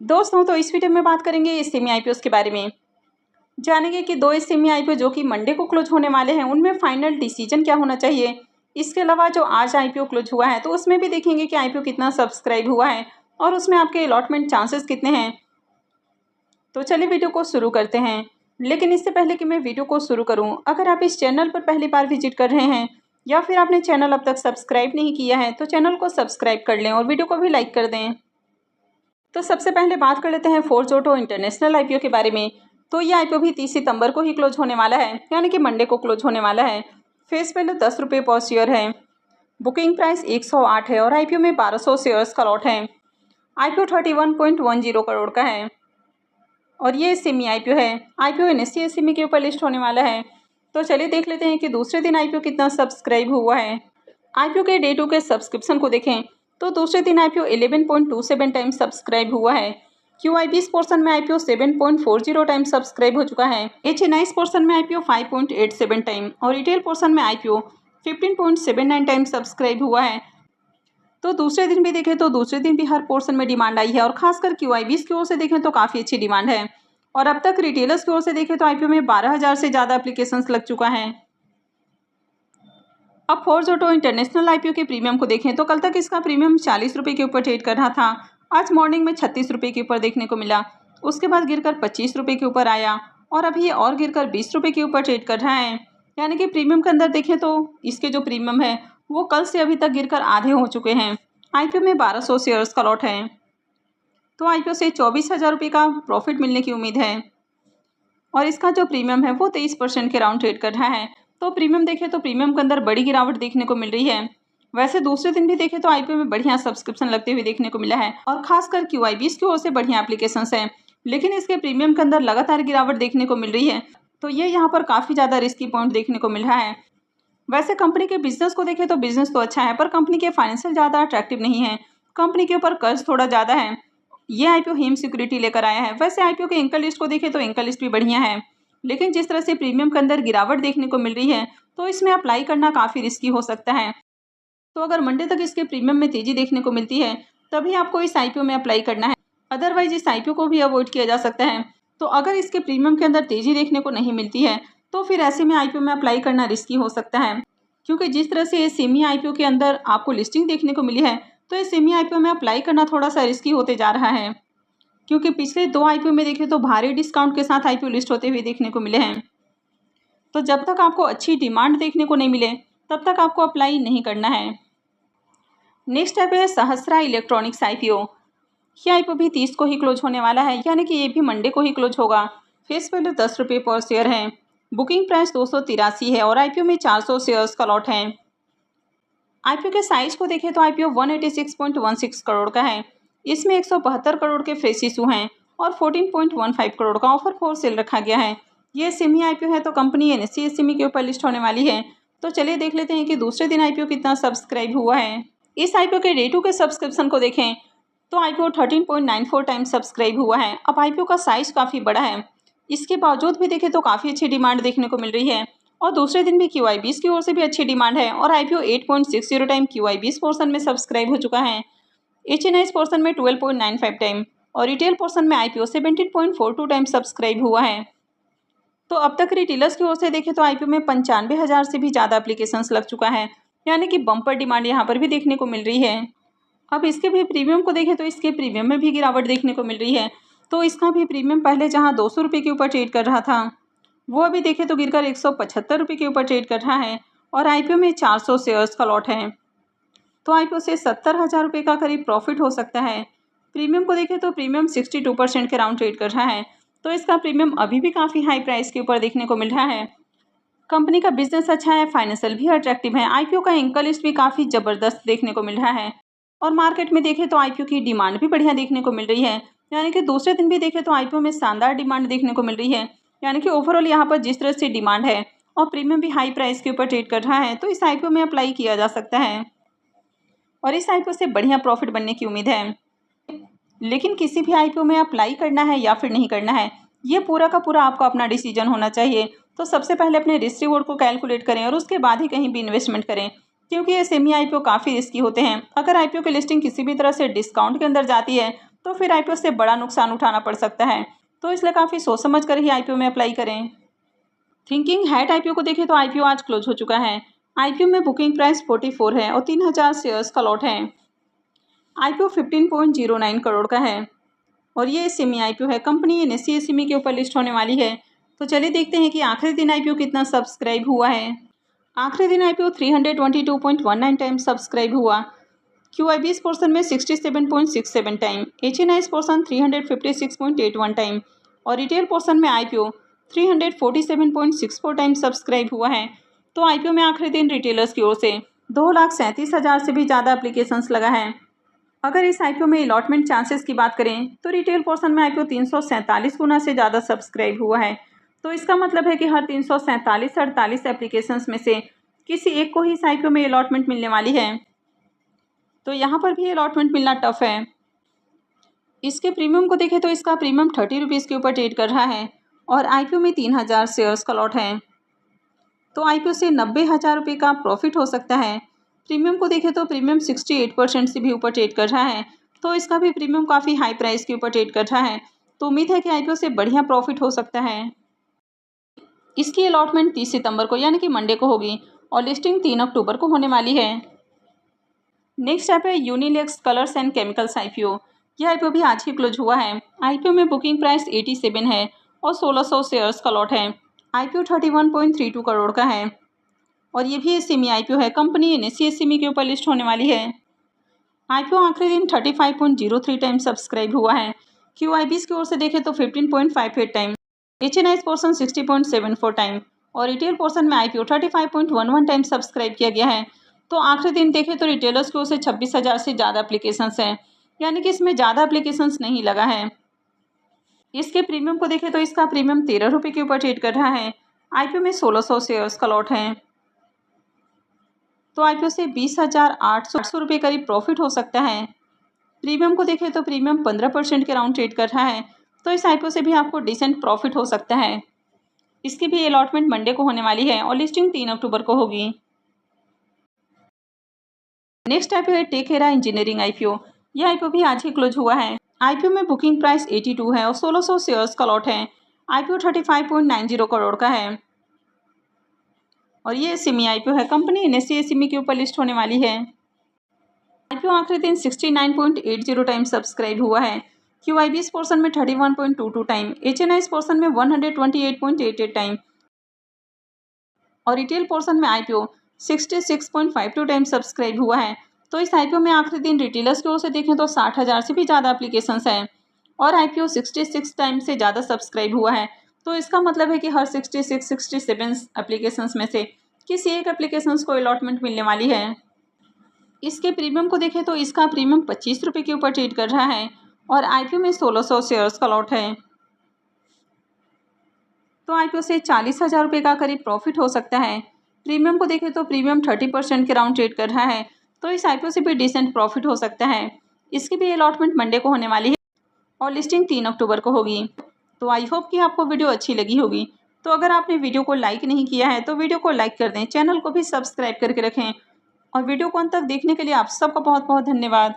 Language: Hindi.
दोस्तों, तो इस वीडियो में बात करेंगे सेमी आईपीओ के बारे में। जानेंगे कि दो सेमी आईपीओ जो कि मंडे को क्लोज होने वाले हैं, उनमें फाइनल डिसीजन क्या होना चाहिए। इसके अलावा जो आज आईपीओ क्लोज हुआ है, तो उसमें भी देखेंगे कि आईपीओ कितना सब्सक्राइब हुआ है और उसमें आपके अलॉटमेंट चांसेस कितने हैं। तो चलिए वीडियो को शुरू करते हैं। लेकिन इससे पहले कि मैं वीडियो को शुरू करूं, अगर आप इस चैनल पर पहली बार विजिट कर रहे हैं या फिर आपने चैनल अब तक सब्सक्राइब नहीं किया है, तो चैनल को सब्सक्राइब कर लें और वीडियो को भी लाइक कर दें। तो सबसे पहले बात कर लेते हैं फोर्ज ऑटो इंटरनेशनल आईपीओ के बारे में। तो ये आईपीओ भी 30 सितंबर को ही क्लोज होने वाला है, यानी कि मंडे को क्लोज होने वाला है। फेस वैल्यू 10 रुपये पर शेयर है। बुकिंग प्राइस 108 है और आईपीओ में 1200 शेयर्स का लॉट है। आईपीओ 31.10 करोड़ का है और ये सेमी आईपीओ है। आईपीओ एनएससी सेमी के ऊपर लिस्ट होने वाला है। तो चलिए देख लेते हैं कि दूसरे दिन आईपीओ कितना सब्सक्राइब हुआ है। आईपीओ के डे 2 के सब्सक्रिप्शन को देखें तो दूसरे दिन आईपीओ 11.27 टाइम्स सब्सक्राइब हुआ है। QI20 पोर्शन में आईपीओ 7.40 टाइम सब्सक्राइब हो चुका है। HNIs पोर्शन में आईपीओ 5.87 टाइम और रिटेल पोर्शन में आईपीओ 15.79 टाइम सब्सक्राइब हुआ है। तो दूसरे दिन भी देखें तो दूसरे दिन भी हर पोर्शन में डिमांड आई है और खासकर QI20 की ओर से देखें तो काफ़ी अच्छी डिमांड है। और अब तक रिटेलर्स की ओर से देखें तो आईपीओ में 12,000 से ज़्यादा एप्लीकेशंस लग चुका है। अब फोर्ज ऑटो इंटरनेशनल आईपीओ के प्रीमियम को देखें तो कल तक इसका प्रीमियम 40 रुपये के ऊपर ट्रेड कर रहा था। आज मॉर्निंग में 36 रुपये के ऊपर देखने को मिला। उसके बाद गिरकर 25 रुपये के ऊपर आया और अभी ये और गिरकर 20 रुपये के ऊपर ट्रेड कर रहा है। यानी कि प्रीमियम के अंदर देखें तो इसके जो प्रीमियम है वो कल से अभी तक गिरकर आधे हो चुके हैं। आईपीओ में 1200 शेयर्स का लॉट है। तो आईपीओ से 24,000 रुपये का प्रॉफिट मिलने की उम्मीद है और इसका जो प्रीमियम है वो 23% के राउंड ट्रेड कर रहा है। तो प्रीमियम देखें तो प्रीमियम के अंदर बड़ी गिरावट देखने को मिल रही है। वैसे दूसरे दिन भी देखें तो आईपीओ में बढ़िया सब्सक्रिप्शन लगते हुए देखने को मिला है और खासकर QI20 की ओर से बढ़िया एप्लीकेशंस हैं, लेकिन इसके प्रीमियम के अंदर लगातार गिरावट देखने को मिल रही है। तो ये यहाँ पर काफ़ी ज़्यादा रिस्की पॉइंट देखने को मिल रहा है। वैसे कंपनी के बिजनेस को देखें तो बिजनेस तो अच्छा है, पर कंपनी के फाइनेंशियल ज़्यादा अट्रैक्टिव नहीं है। कंपनी के ऊपर कर्ज थोड़ा ज़्यादा है। ये आईपीओ हेम सिक्योरिटी लेकर आया है। वैसे आईपीओ के एंकर लिस्ट को देखें तो एंकर लिस्ट भी बढ़िया है, लेकिन जिस तरह से प्रीमियम के अंदर गिरावट देखने को मिल रही है तो इसमें अप्लाई करना काफ़ी रिस्की हो सकता है। तो अगर मंडे तक इसके प्रीमियम में तेज़ी देखने को मिलती है तभी आपको इस आईपीओ में अप्लाई करना है, अदरवाइज इस आईपीओ को भी अवॉइड किया जा सकता है। तो अगर इसके प्रीमियम के अंदर तेज़ी देखने को नहीं मिलती है तो फिर ऐसे में आईपीओ में अप्लाई करना रिस्की हो सकता है, क्योंकि जिस तरह से ये सेमी आईपीओ के अंदर आपको लिस्टिंग देखने को मिली है तो ये सेमी आईपीओ में अप्लाई करना थोड़ा सा रिस्की होते जा रहा है, क्योंकि पिछले 2 आईपीओ में देखें तो भारी डिस्काउंट के साथ आईपीओ लिस्ट होते हुए देखने को मिले हैं। तो जब तक आपको अच्छी डिमांड देखने को नहीं मिले तब तक आपको अप्लाई नहीं करना है। नेक्स्ट आईपीओ है सहस्रा इलेक्ट्रॉनिक्स आईपीओ। ये आईपीओ भी 30 को ही क्लोज होने वाला है, यानी कि ये भी मंडे को ही क्लोज होगा। फेस वैल्यू 10 रुपये पर शेयर है। बुकिंग प्राइस 283 है और आईपीओ में 400 शेयर्स का लॉट है। आईपीओ के साइज को देखें तो आईपीओ 186.16 करोड़ का है। इसमें 172 करोड़ के फ्रेश इशू हैं और 14.15 करोड़ का ऑफर फॉर सेल रखा गया है। ये सेमी आईपीओ है तो कंपनी एनएससी सेमी के ऊपर लिस्ट होने वाली है। तो चलिए देख लेते हैं कि दूसरे दिन आईपीओ कितना सब्सक्राइब हुआ है। इस आईपीओ के डे 2 के सब्सक्रिप्शन को देखें तो आईपीओ 13.94 टाइम्स सब्सक्राइब हुआ है। अब आईपीओ का साइज काफ़ी बड़ा है, इसके बावजूद भी देखें तो काफ़ी अच्छी डिमांड देखने को मिल रही है और दूसरे दिन भी QI20 की ओर से भी अच्छी डिमांड है और आईपीओ 8.60 टाइम QI20 पोर्शन में सब्सक्राइब हो चुका है। HNIs पोर्शन में 12.95 टाइम और रिटेल पोर्शन में आईपीओ 17.42 टाइम सब्सक्राइब हुआ है। तो अब तक रिटेलर्स की ओर से देखें तो आईपीओ में 95,000 से भी ज़्यादा एप्लीकेशंस लग चुका है, यानी कि बम्पर डिमांड यहाँ पर भी देखने को मिल रही है। अब इसके भी प्रीमियम को देखें तो इसके प्रीमियम में भी गिरावट देखने को मिल रही है। तो इसका भी प्रीमियम पहले जहाँ 200 रुपये के ऊपर ट्रेड कर रहा था वो अभी देखें तो गिरकर 175 रुपये के ऊपर ट्रेड कर रहा है और आईपीओ में 400 शेयर्स का लॉट है। तो आईपीओ से 70,000 रुपये का करीब प्रॉफिट हो सकता है। प्रीमियम को देखें तो प्रीमियम 62% के राउंड ट्रेड कर रहा है। तो इसका प्रीमियम अभी भी काफ़ी हाई प्राइस के ऊपर देखने को मिल रहा है। कंपनी का बिजनेस अच्छा है, फाइनेंशियल भी अट्रैक्टिव है। आईपीओ का एंकर लिस्ट भी काफ़ी ज़बरदस्त देखने को मिल रहा है और मार्केट में देखें तो आईपीओ की डिमांड भी बढ़िया देखने को मिल रही है। यानी कि दूसरे दिन भी देखें तो आईपीओ में शानदार डिमांड देखने को मिल रही है। यानी कि ओवरऑल यहाँ पर जिस तरह से डिमांड है और प्रीमियम भी हाई प्राइस के ऊपर ट्रेड कर रहा है तो इस आईपीओ में अप्लाई किया जा सकता है और इस आईपीओ से बढ़िया प्रॉफिट बनने की उम्मीद है। लेकिन किसी भी आईपीओ में अप्लाई करना है या फिर नहीं करना है, ये पूरा का पूरा आपको अपना डिसीजन होना चाहिए। तो सबसे पहले अपने रिस्क रिवॉर्ड को कैलकुलेट करें और उसके बाद ही कहीं भी इन्वेस्टमेंट करें, क्योंकि ये सेमी आईपीओ काफ़ी रिस्की होते हैं। अगर आईपीओ की लिस्टिंग किसी भी तरह से डिस्काउंट के अंदर जाती है तो फिर आईपीओ से बड़ा नुकसान उठाना पड़ सकता है। तो इसलिए काफ़ी सोच समझ कर ही आईपीओ में अप्लाई करें। थिंकिंग हैट आईपीओ को देखें तो आईपीओ आज क्लोज हो चुका है। आईपीओ में बुकिंग प्राइस 44 है और 3000 शेयर्स का लॉट है। आईपीओ 15.09 करोड़ का है और ये सेमी आईपीओ है। कंपनी एनएससी एसीमी के ऊपर लिस्ट होने वाली है। तो चलिए देखते हैं कि आखिरी दिन आईपीओ कितना सब्सक्राइब हुआ है। आखिरी दिन आईपीओ 322.19 टाइम सब्सक्राइब हुआ। क्यूआईबीएस पोर्शन में 67.67 टाइम, एचएनआईएस पोर्शन 356.81 टाइम और रिटेल पोर्शन में आईपीओ 347.64 टाइम सब्सक्राइब हुआ है। तो आईपीओ में आखिरी दिन रिटेलर्स की ओर से 2,37,000 से भी ज़्यादा एप्लीकेशंस लगा है। अगर इस आईपीओ में अलॉटमेंट चांसेस की बात करें तो रिटेल पोर्शन में आईपीओ 347 गुना से ज़्यादा सब्सक्राइब हुआ है। तो इसका मतलब है कि हर 347-48 एप्लीकेशंस में से किसी एक को ही इस आईपीओ में अलॉटमेंट मिलने वाली है। तो यहाँ पर भी अलॉटमेंट मिलना टफ है। इसके प्रीमियम को देखें तो इसका प्रीमियम 30 रुपीज़ के ऊपर ट्रेड कर रहा है और आईपीओ में 3000 शेयर्स का लॉट है। तो आईपीओ से 90,000 रुपये का प्रॉफिट हो सकता है। प्रीमियम को देखें तो प्रीमियम 68% से भी ऊपर ट्रेड कर रहा है। तो इसका भी प्रीमियम काफ़ी हाई प्राइस के ऊपर ट्रेड कर रहा है। तो उम्मीद है कि आईपीओ से बढ़िया प्रॉफिट हो सकता है। इसकी अलॉटमेंट 30 सितंबर को यानी कि मंडे को होगी और लिस्टिंग 3 अक्टूबर को होने वाली है। नेक्स्ट ऐप है यूनिलेक्स कलर्स एंड केमिकल्स आईपीओ। यह आईपीओ भी आज ही क्लोज हुआ है। आईपीओ में बुकिंग प्राइस 87 है और 1600 शेयर्स का लॉट है। आईपीओ 31.32 करोड़ का है और ये भी सेमी आईपीओ है। कंपनी एनएससी एसीमी के ऊपर लिस्ट होने वाली है। आईपीओ आखिरी दिन 35.03 टाइम सब्सक्राइब हुआ है। क्यूआईबीएस की ओर से देखें तो 15.58 टाइम, एचएनआईएस पोर्शन 60.74 टाइम और रिटेल पोर्शन में आईपीओ 35.11 टाइम सब्सक्राइब किया गया है। तो आखिरी दिन देखें तो रिटेलर्स की ओर से 26,000 से ज़्यादा एप्लीकेशंस हैं, यानी कि इसमें ज़्यादा एप्लीकेशंस नहीं लगा है। इसके प्रीमियम को देखें तो इसका प्रीमियम 13 रुपये के ऊपर ट्रेड कर रहा है। आईपीओ में 1600 शेयर्स का लॉट है। तो आईपीओ से 20,800 रुपये करीब प्रॉफिट हो सकता है। प्रीमियम को देखें तो प्रीमियम 15% के राउंड ट्रेड कर रहा है। तो इस आईपीओ से भी आपको डिसेंट प्रॉफिट हो सकता है। इसकी भी अलॉटमेंट मंडे को होने वाली है और लिस्टिंग 3 अक्टूबर को होगी। नेक्स्ट आईपीओ है टेकेरा इंजीनियरिंग आईपीओ। यह आईपीओ भी आज ही क्लोज हुआ है। आईपीओ में बुकिंग प्राइस 82 है और 1600 शेयर्स का लॉट है। आईपीओ 35.90 करोड़ का है और ये सेमी आईपीओ है। कंपनी एनएससी एसीमी के ऊपर लिस्ट होने वाली है। आईपीओ आखिरी दिन 69.80 टाइम सब्सक्राइब हुआ है। क्यूआईबीएस पोर्शन में 31.22 टाइम, एचएनआईएस पोर्शन में 128.88 टाइम और रिटेल पोर्शन में आईपीओ 66.52 टाइम सब्सक्राइब हुआ है। तो इस आईपीओ में आखिरी दिन रिटेलर्स की ओर से देखें तो 60,000 से भी ज़्यादा एप्लीकेशंस हैं और आईपीओ 66 टाइम से ज़्यादा सब्सक्राइब हुआ है। तो इसका मतलब है कि हर 66-67 एप्लीकेशंस में से किसी एक एप्लीकेशंस को अलॉटमेंट मिलने वाली है। इसके प्रीमियम को देखें तो इसका प्रीमियम 25 रुपये के ऊपर ट्रेड कर रहा है और आईपीओ में 1600 शेयर्स का लॉट है। तो आईपीओ से 40,000 रुपये का करीब प्रॉफिट हो सकता है। प्रीमियम को देखें तो प्रीमियम 30% के राउंड ट्रेड कर रहा है। तो इस आईपीओ से भी डिसेंट प्रॉफिट हो सकता है। इसकी भी अलॉटमेंट मंडे को होने वाली है और लिस्टिंग 3 अक्टूबर को होगी। तो आई होप कि आपको वीडियो अच्छी लगी होगी। तो अगर आपने वीडियो को लाइक नहीं किया है तो वीडियो को लाइक कर दें, चैनल को भी सब्सक्राइब करके रखें और वीडियो को अंत तक देखने के लिए आप सबका बहुत बहुत धन्यवाद।